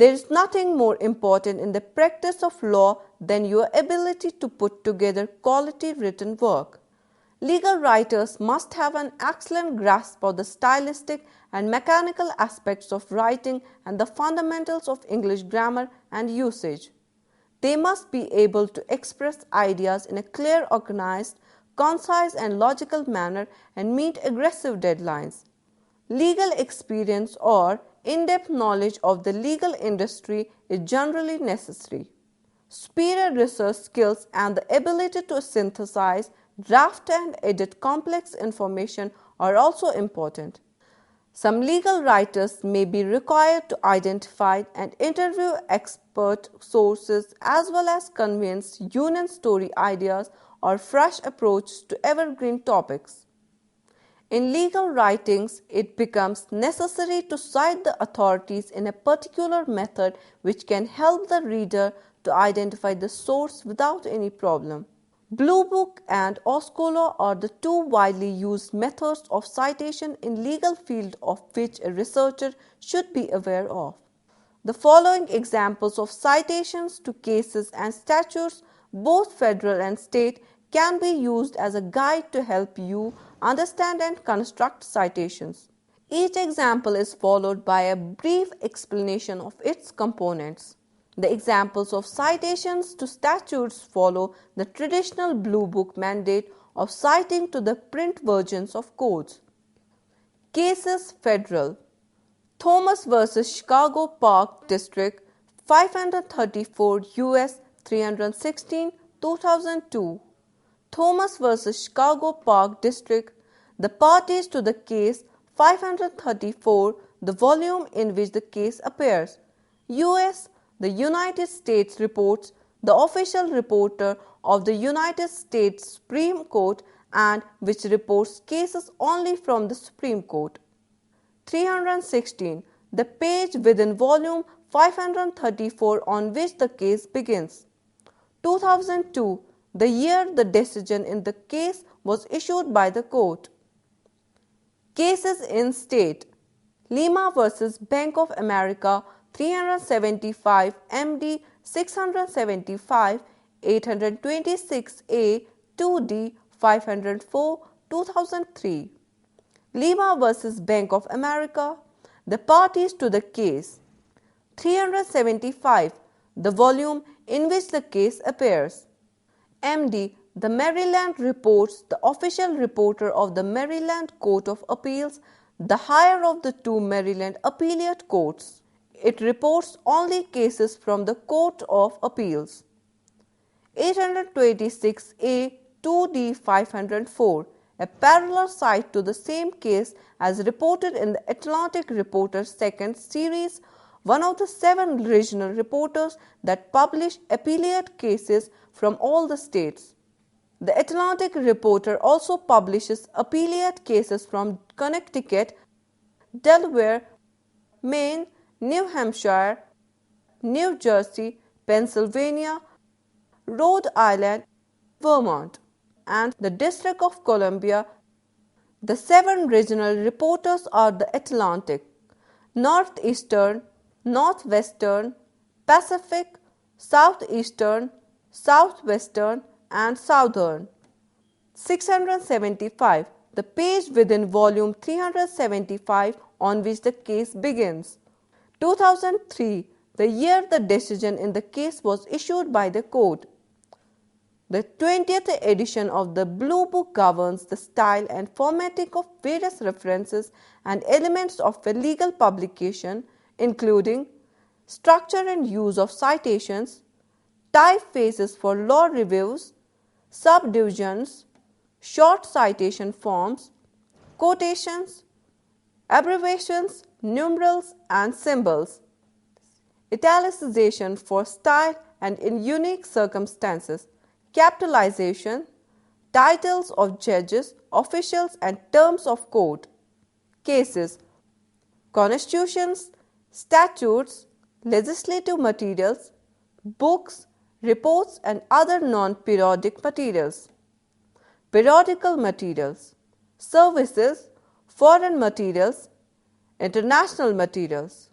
There is nothing more important in the practice of law than your ability to put together quality written work. Legal writers must have an excellent grasp of the stylistic and mechanical aspects of writing and the fundamentals of English grammar and usage. They must be able to express ideas in a clear, organized, concise and logical manner and meet aggressive deadlines. Legal experience or in-depth knowledge of the legal industry is generally necessary. Superior research skills and the ability to synthesize, draft and edit complex information are also important. Some legal writers may be required to identify and interview expert sources as well as convince union story ideas or fresh approaches to evergreen topics. In legal writings, it becomes necessary to cite the authorities in a particular method which can help the reader to identify the source without any problem. Blue Book and Oscolo are the two widely used methods of citation in legal field of which a researcher should be aware of. The following examples of citations to cases and statutes, both federal and state, can be used as a guide to help you understand and construct citations. Each example is followed by a brief explanation of its components. The examples of citations to statutes follow the traditional Blue Book mandate of citing to the print versions of codes. Cases federal. Thomas v. Chicago Park District 534 U.S. 316 2002. Thomas v. Chicago Park District. The parties to the case 534, the volume in which the case appears. U.S. The United States reports, the official reporter of the United States Supreme Court and which reports cases only from the Supreme Court. 316. The page within volume 534 on which the case begins. 2002. The year the decision in the case was issued by the court. Cases in state. Lima v. Bank of America 375 MD 675 826A 2D 504 2003. Lima v. Bank of America. The parties to the case. 375. The volume in which the case appears. MD. The Maryland reports, the official reporter of the Maryland Court of Appeals, the higher of the two Maryland appellate courts. It reports only cases from the Court of Appeals. 826A 2D 504. A parallel cite to the same case as reported in the Atlantic Reporter Second Series, one of the 7 regional reporters that publish appellate cases from all the states. The Atlantic Reporter also publishes appellate cases from Connecticut, Delaware, Maine, New Hampshire, New Jersey, Pennsylvania, Rhode Island, Vermont, and the District of Columbia. The 7 regional reporters are the Atlantic, Northeastern, Northwestern, Pacific, Southeastern, Southwestern, and Southern. 675. The page within volume 375 on which the case begins. 2003. The year the decision in the case was issued by the court. The 20th edition of the Blue Book governs the style and formatting of various references and elements of a legal publication, including structure and use of citations, typefaces for law reviews, subdivisions, short citation forms, quotations, abbreviations, numerals and symbols, italicization for style and in unique circumstances, capitalization, titles of judges, officials and terms of court, cases, constitutions, statutes, legislative materials, books, reports and other non-periodic materials, periodical materials, services, foreign materials, international materials.